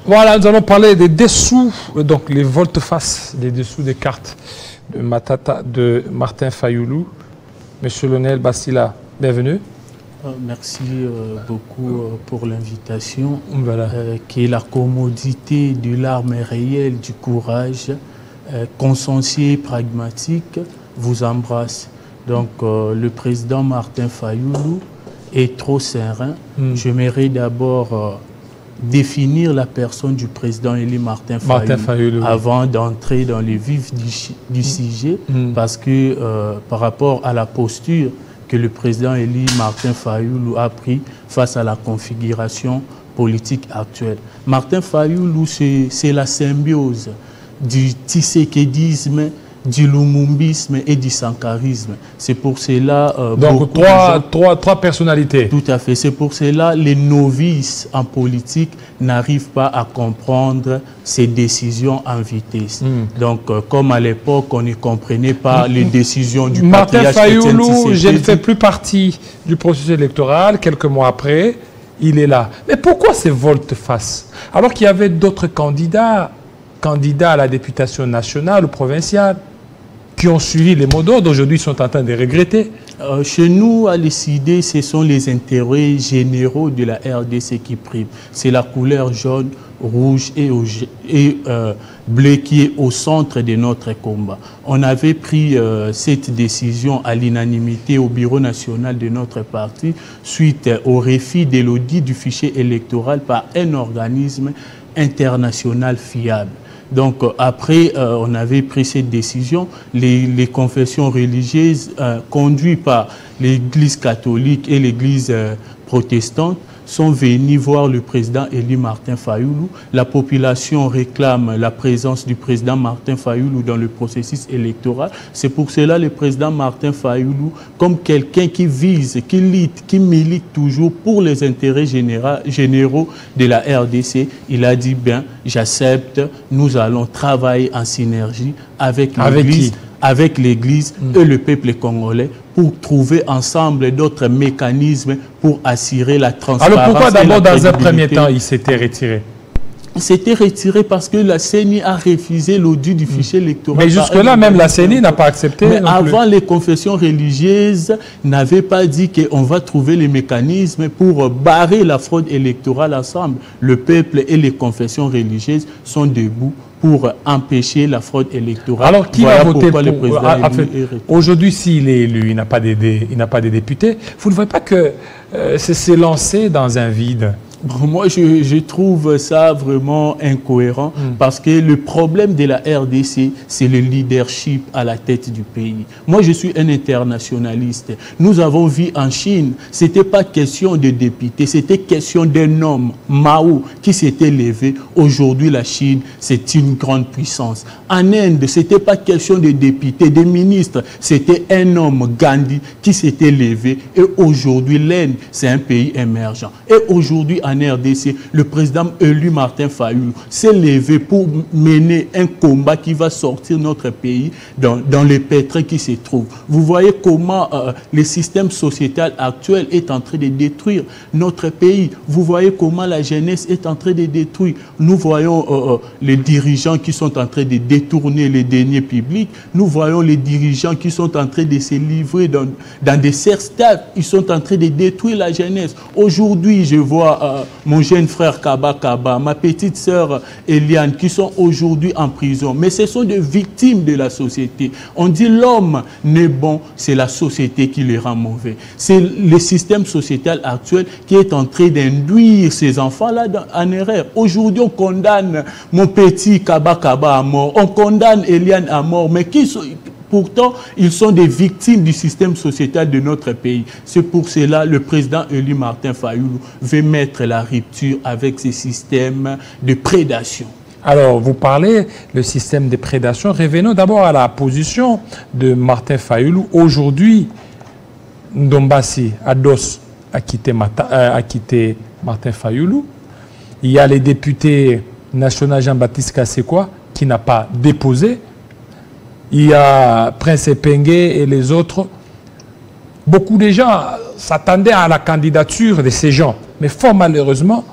Voilà, nous allons parler des dessous, donc les volte-face, des dessous des cartes de Martin Fayoulou. Monsieur Lionel Bassila, bienvenue. Merci beaucoup pour l'invitation, Voilà. qui est la commodité de l'arme réelle, du courage, consciencieux, pragmatique, vous embrasse. Donc le président Martin Fayoulou est trop serein. J'aimerais d'abord définir la personne du président élu Martin Fayoulou avant d'entrer dans les vifs du sujet, parce que par rapport à la posture que le président élu Martin Fayoulou a pris face à la configuration politique actuelle. Martin Fayoulou, c'est la symbiose du tshisekidisme, du lumumbisme et du sankarisme. C'est pour cela... donc trois personnalités. Tout à fait. C'est pour cela les novices en politique n'arrivent pas à comprendre ces décisions en vitesse. Donc, comme à l'époque, on ne comprenait pas les décisions du patriarche Martin Fayoulou, je ne fais plus partie du processus électoral. Quelques mois après, il est là. Mais pourquoi ces volte-face? Alors qu'il y avait d'autres candidats à la députation nationale ou provinciale, qui ont suivi les mots d'ordre, aujourd'hui sont en train de regretter. Chez nous, à l'ICD, ce sont les intérêts généraux de la RDC qui priment. C'est la couleur jaune, rouge et bleu qui est au centre de notre combat. On avait pris cette décision à l'unanimité au bureau national de notre parti suite au refus de l'audit du fichier électoral par un organisme international fiable. Donc après, on avait pris cette décision. Les confessions religieuses conduites par l'Église catholique et l'Église protestante sont venus voir le président élu Martin Fayoulou. La population réclame la présence du président Martin Fayoulou dans le processus électoral. C'est pour cela que le président Martin Fayoulou, comme quelqu'un qui vise, qui lutte, qui milite toujours pour les intérêts généraux de la RDC, il a dit, bien, j'accepte, nous allons travailler en synergie avec l'Église. Avec l'Église et le peuple congolais pour trouver ensemble d'autres mécanismes pour assurer la transparence. Alors pourquoi d'abord dans un premier temps il s'était retiré? Il s'était retiré parce que la CENI a refusé l'audit du fichier électoral. Mais jusque-là, même la CENI n'a pas accepté. Mais avant, les confessions religieuses n'avaient pas dit qu'on va trouver les mécanismes pour barrer la fraude électorale ensemble. Le peuple et les confessions religieuses sont debout pour empêcher la fraude électorale. Alors, qui va voter pour le président aujourd'hui, s'il est élu, il n'a pas de députés. Vous ne voyez pas que c'est se lancer dans un vide? Moi, je trouve ça vraiment incohérent parce que le problème de la RDC, c'est le leadership à la tête du pays. Moi, je suis un internationaliste. Nous avons vu en Chine, ce n'était pas question de député, c'était question d'un homme, Mao, qui s'était levé. Aujourd'hui, la Chine, c'est une grande puissance. En Inde, ce n'était pas question de député, de ministre, c'était un homme, Gandhi, qui s'était levé. Et aujourd'hui, l'Inde, c'est un pays émergent. Et aujourd'hui, en RDC, le président élu Martin Fayoulou s'est levé pour mener un combat qui va sortir notre pays dans les pétrés qui se trouvent. Vous voyez comment le système sociétal actuel est en train de détruire notre pays. Vous voyez comment la jeunesse est en train de détruire. Nous voyons les dirigeants qui sont en train de détourner les deniers publics. Nous voyons les dirigeants qui sont en train de se livrer dans des stades. Ils sont en train de détruire la jeunesse. Aujourd'hui, je vois mon jeune frère Kaba, ma petite sœur Eliane, qui sont aujourd'hui en prison. Mais ce sont des victimes de la société. On dit l'homme n'est bon, c'est la société qui les rend mauvais. C'est le système sociétal actuel qui est en train d'induire ces enfants-là en erreur. Aujourd'hui, on condamne mon petit Kaba à mort, on condamne Eliane à mort, mais qui sont... Pourtant, ils sont des victimes du système sociétal de notre pays. C'est pour cela que le président élu Martin Fayoulou veut mettre la rupture avec ces systèmes de prédation. Alors, vous parlez le système de prédation. Revenons d'abord à la position de Martin Fayoulou. Aujourd'hui, Ndombasi, Ados, a quitté Martin Fayoulou. Il y a les députés nationaux Jean-Baptiste Kassekwa qui n'a pas déposé. Il y a Prince Epengue et les autres. Beaucoup de gens s'attendaient à la candidature de ces gens. Mais fort malheureusement,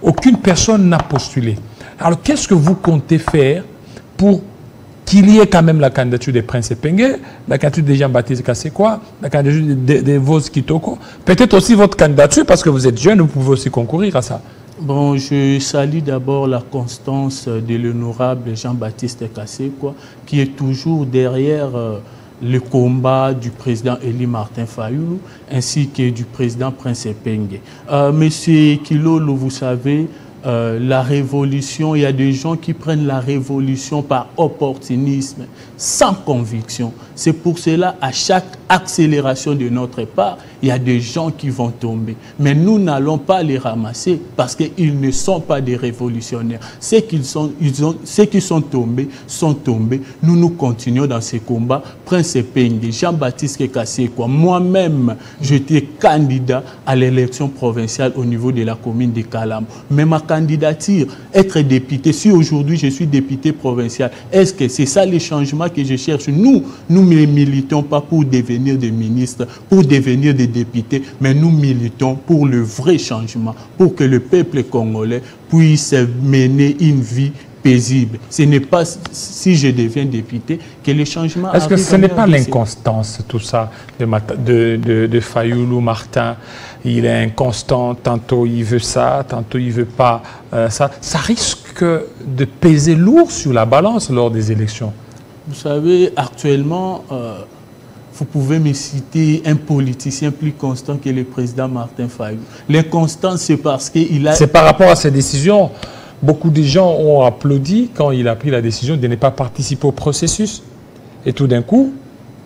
aucune personne n'a postulé. Alors, qu'est-ce que vous comptez faire pour qu'il y ait quand même la candidature des Prince Epenge, la candidature de Jean-Baptiste Kasekwa, la candidature de Vos Kitoko, peut-être aussi votre candidature, parce que vous êtes jeune, vous pouvez aussi concourir à ça. Bon, je salue d'abord la constance de l'honorable Jean-Baptiste Kasekwa, qui est toujours derrière le combat du président Eli Martin Fayulu, ainsi que du président Prince Epenge. Monsieur Kilolo, vous savez, la révolution, il y a des gens qui prennent la révolution par opportunisme, sans conviction. C'est pour cela, à chaque accélération de notre part, il y a des gens qui vont tomber. Mais nous n'allons pas les ramasser parce qu'ils ne sont pas des révolutionnaires. Ceux qui sont tombés, sont tombés. Nous continuons dans ces combats. Prince Epenge, Jean-Baptiste Kasekwa, moi-même, j'étais candidat à l'élection provinciale au niveau de la commune de Kalam. Mais ma candidature, être député, si aujourd'hui je suis député provincial, est-ce que c'est ça les changements que je cherche? Nous ne militons pas pour devenir des ministres, pour devenir des députés, mais nous militons pour le vrai changement, pour que le peuple congolais puisse mener une vie paisible. Ce n'est pas si je deviens député que les changements... Est-ce que ce n'est pas l'inconstance, tout ça, de Fayulu Martin? Il est inconstant, tantôt il veut ça, tantôt il ne veut pas ça. Ça risque de peser lourd sur la balance lors des élections. Vous savez, actuellement, vous pouvez me citer un politicien plus constant que le président Martin Fayulu. L'inconstance, c'est parce qu'il a... C'est par rapport à ses décisions. Beaucoup de gens ont applaudi quand il a pris la décision de ne pas participer au processus. Et tout d'un coup,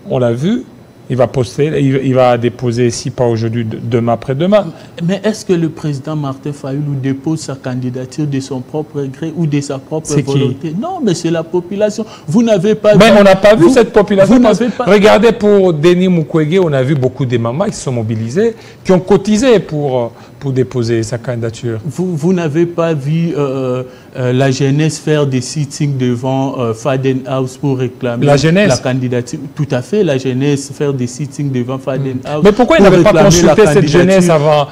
on l'a vu, il va déposer, si pas aujourd'hui, demain après-demain. Mais est-ce que le président Martin Fayulu dépose sa candidature de son propre gré ou de sa propre volonté? Non, mais c'est la population. Vous n'avez pas... Mais on n'a pas vu cette population. Regardez, pour Denis Mukwege, on a vu beaucoup de mamans qui sont mobilisés, qui ont cotisé pour déposer sa candidature. Vous n'avez pas vu la jeunesse faire des sittings devant Faden House pour réclamer la candidature? Tout à fait, la jeunesse faire des sittings devant Faden House. Mais pourquoi il n'avait pas consulté cette jeunesse avant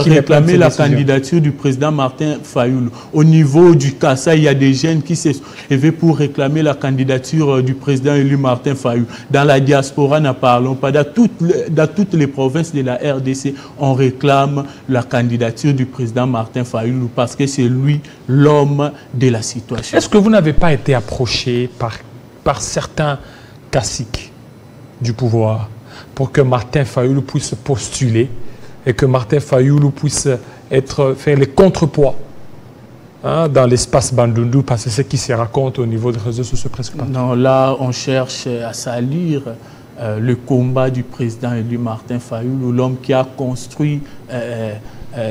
qu'il réclame la candidature du président Martin Fayulu? Au niveau du Kassai, il y a des jeunes qui se sont levés pour réclamer la candidature du président élu Martin Fayulu. Dans la diaspora, n'en parlons pas. Dans toutes les provinces de la RDC, on réclame la candidature du président Martin Fayulu parce que c'est lui l'homme de la situation. Est-ce que vous n'avez pas été approché par certains caciques du pouvoir pour que Martin Fayulu puisse postuler et que Martin Fayulu puisse faire les contrepoids dans l'espace Bandundu, parce que c'est ce qui se raconte au niveau des réseaux sociaux presque pas? Non, là, on cherche à salir le combat du président élu Martin Fayulu, l'homme qui a construit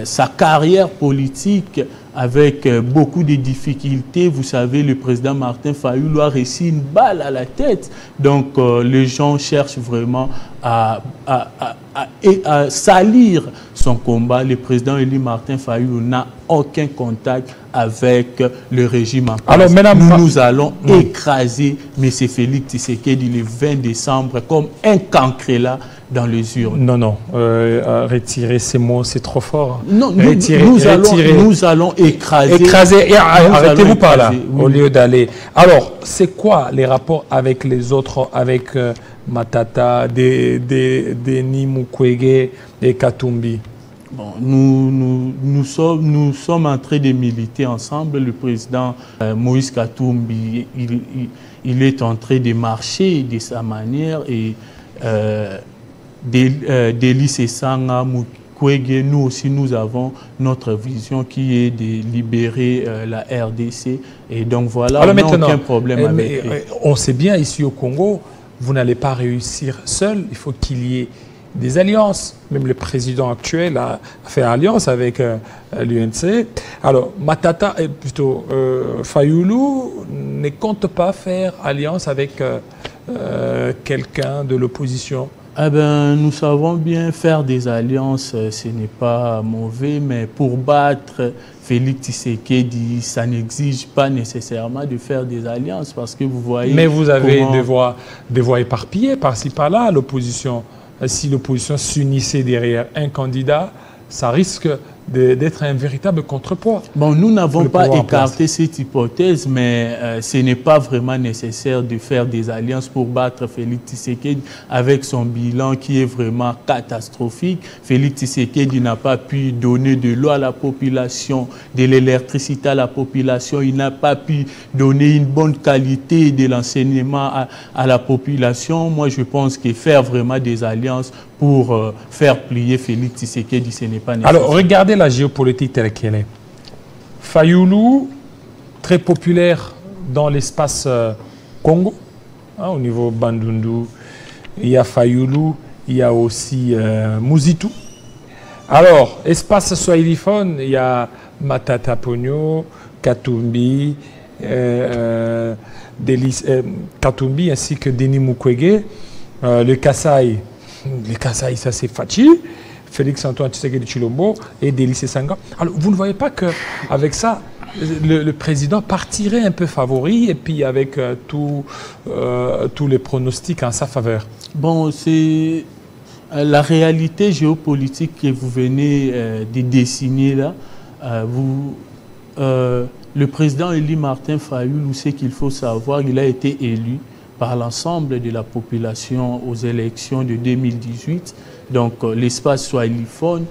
sa carrière politique avec beaucoup de difficultés. Vous savez, le président Martin Fayulu a reçu une balle à la tête. Donc, les gens cherchent vraiment à salir son combat. Le président élu Martin Fayulu n'a aucun contact avec le régime en place. Alors, maintenant, nous allons écraser M. Félix Tshisekedi le 20 décembre comme un cancrélat dans les urnes. Non, non. Retirer ces mots, c'est trop fort. Non, nous allons écraser. Arrêtez-vous par là, au lieu d'aller... Alors, c'est quoi les rapports avec les autres, avec Matata, Denis Mukwege et Katumbi? Bon, nous sommes en train de militer ensemble. Le président Moïse Katumbi, il est en train de marcher de sa manière et Delis Sanga Mukwege, nous aussi, nous avons notre vision qui est de libérer la RDC. Et donc voilà, alors, on n'a aucun problème avec eux. On sait bien, ici au Congo, vous n'allez pas réussir seul. Il faut qu'il y ait des alliances. Même le président actuel a fait alliance avec l'UNC. Alors, Matata, plutôt Fayulu, ne compte pas faire alliance avec quelqu'un de l'opposition? Eh ben, nous savons bien faire des alliances, ce n'est pas mauvais, mais pour battre Félix Tshisekedi, ça n'exige pas nécessairement de faire des alliances, parce que vous voyez... Mais vous avez des voix éparpillées par-ci par-là, l'opposition. Si l'opposition s'unissait derrière un candidat, ça risque d'être un véritable contrepoids. Bon, nous n'avons pas écarté cette hypothèse, mais ce n'est pas vraiment nécessaire de faire des alliances pour battre Félix Tshisekedi avec son bilan qui est vraiment catastrophique. Félix Tshisekedi n'a pas pu donner de l'eau à la population, de l'électricité à la population, il n'a pas pu donner une bonne qualité de l'enseignement à la population. Moi, je pense que faire vraiment des alliances pour faire plier Félix Tshisekedi, ce n'est pas nécessaire. Alors, regardez la géopolitique telle qu'elle est. Fayulu, très populaire dans l'espace Congo, hein, au niveau Bandundu. Il y a Fayulu, il y a aussi Muzitu. Alors, espace swahiliphone, il y a Matata Ponyo, Katumbi, Katumbi ainsi que Denis Mukwege, le Kasaï. Le Kasaï, ça c'est Fachi, Félix-Antoine Tshisekedi Tshilombo et Délice Sanga. Alors, vous ne voyez pas qu'avec ça, le président partirait un peu favori et puis avec tous les pronostics en sa faveur? Bon, c'est la réalité géopolitique que vous venez de dessiner là. Le président Eli Martin Fayulu, ce qu'il faut savoir, il a été élu par l'ensemble de la population aux élections de 2018. Donc l'espace swahiliphone,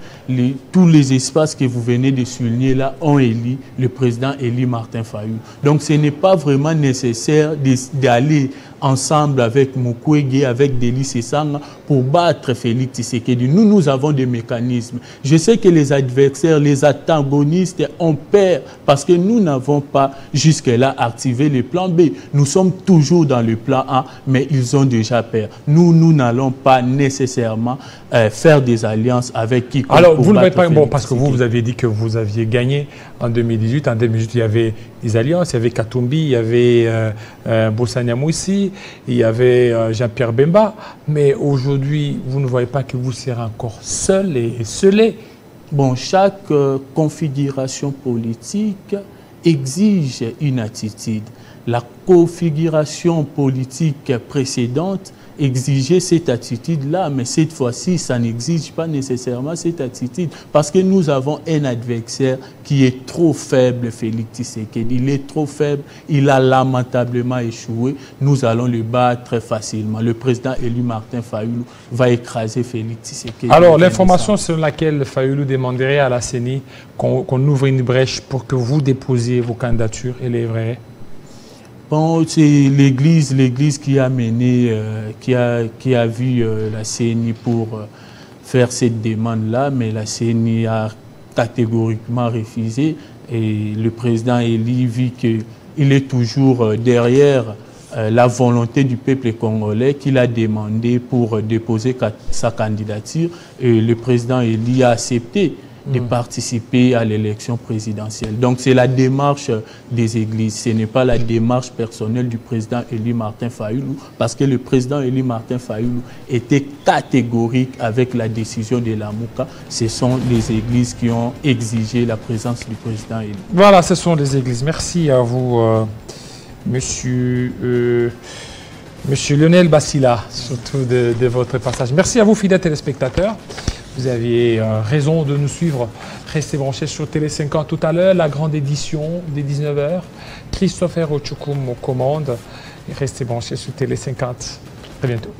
tous les espaces que vous venez de souligner là ont élu le président Eli Martin Fayulu. Donc ce n'est pas vraiment nécessaire d'aller ensemble avec Mukwege, avec Délice Sanga pour battre Félix Tshisekedi. Nous avons des mécanismes. Je sais que les adversaires, les antagonistes ont peur parce que nous n'avons pas jusque-là activé le plan B. Nous sommes toujours dans le plan A, mais ils ont déjà peur. Nous n'allons pas nécessairement faire des alliances avec qui. Alors, vous ne voyez pas, bon, parce que vous aviez dit que vous aviez gagné en 2018. En 2018, il y avait des alliances, il y avait Katumbi, il y avait Bossania Moussi, il y avait Jean-Pierre Bemba. Mais aujourd'hui, vous ne voyez pas que vous serez encore seul et scellé. Bon, chaque configuration politique exige une attitude. La configuration politique précédente exigeait cette attitude-là, mais cette fois-ci, ça n'exige pas nécessairement cette attitude, parce que nous avons un adversaire qui est trop faible, Félix Tshisekedi. Il est trop faible, il a lamentablement échoué. Nous allons le battre très facilement. Le président élu Martin Fayulu va écraser Félix Tshisekedi. Alors, l'information sur laquelle Fayulu demanderait à la CENI qu'on ouvre une brèche pour que vous déposiez vos candidatures, elle est vraie? Bon, c'est l'Église qui a mené, qui a vu la CENI pour faire cette demande-là, mais la CENI a catégoriquement refusé et le président Eli vit qu'il est toujours derrière la volonté du peuple congolais qu'il a demandé pour déposer sa candidature et le président Eli a accepté de participer à l'élection présidentielle. Donc c'est la démarche des églises, ce n'est pas la démarche personnelle du président Eli Martin Fayulu, parce que le président Eli Martin Fayulu était catégorique avec la décision de la Mouka. Ce sont les églises qui ont exigé la présence du président Eli. Voilà, ce sont les églises. Merci à vous, monsieur Lionel Bassila, surtout de votre passage. Merci à vous, fidèles téléspectateurs. Vous aviez raison de nous suivre. Restez branchés sur Télé 50 tout à l'heure, la grande édition des 19h. Christopher Ochukum aux commandes. Restez branchés sur Télé 50. À très bientôt.